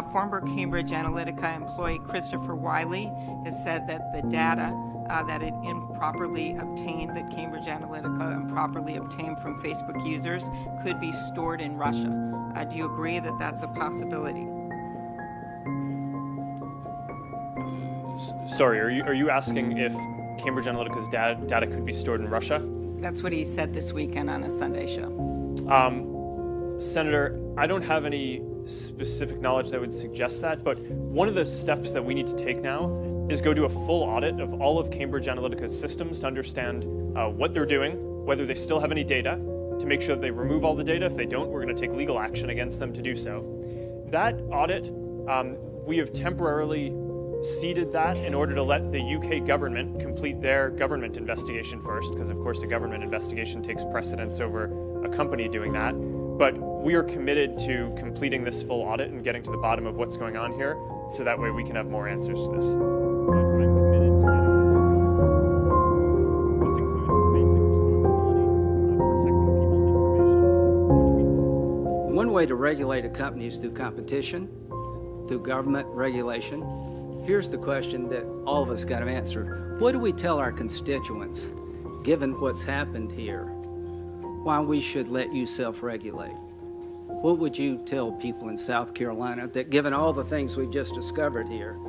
Former Cambridge Analytica employee Christopher Wiley has said that the data that it improperly obtained, that Cambridge Analytica improperly obtained from Facebook users, could be stored in Russia. Do you agree that that's a possibility? Sorry, are you asking if Cambridge Analytica's data could be stored in Russia? That's what he said this weekend on a Sunday show. Senator, I don't have any specific knowledge that would suggest that, but one of the steps that we need to take now is go do a full audit of all of Cambridge Analytica's systems to understand what they're doing, whether they still have any data, to make sure that they remove all the data. If they don't, we're going to take legal action against them to do so. That audit, we have temporarily ceded that in order to let the UK government complete their government investigation first, because of course a government investigation takes precedence over a company doing that. But we are committed to completing this full audit and getting to the bottom of what's going on here, so that way we can have more answers to this. I'm committed to getting this right. This includes the basic responsibility of protecting people's information, One way to regulate a company is through competition, through government regulation. Here's the question that all of us got to answer. What do we tell our constituents, given what's happened here, why we should let you self-regulate? What would you tell people in South Carolina that, given all the things we've just discovered here,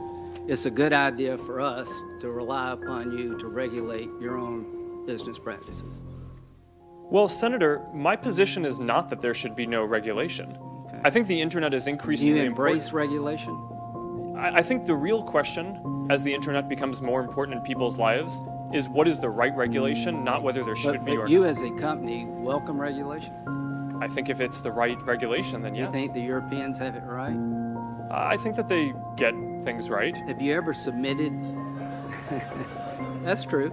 it's a good idea for us to rely upon you to regulate your own business practices? Well, Senator, my position is not that there should be no regulation. Okay. I think the internet is increasingly important. Do you embrace important. regulation? I think the real question, as the internet becomes more important in people's lives, is what is the right regulation, not whether there should be or not. But you as a company welcome regulation? I think if it's the right regulation, then yes. You think the Europeans have it right? I think that they get things right. Have you ever submitted? That's true.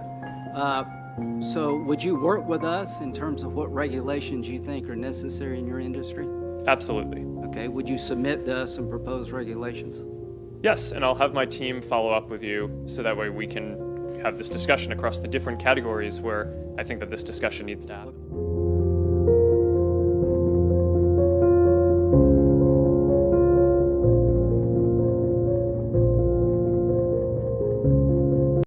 So would you work with us in terms of what regulations you think are necessary in your industry? Absolutely. Okay, would you submit to us some proposed regulations? Yes, and I'll have my team follow up with you so that way we can have this discussion across the different categories where I think that this discussion needs to happen.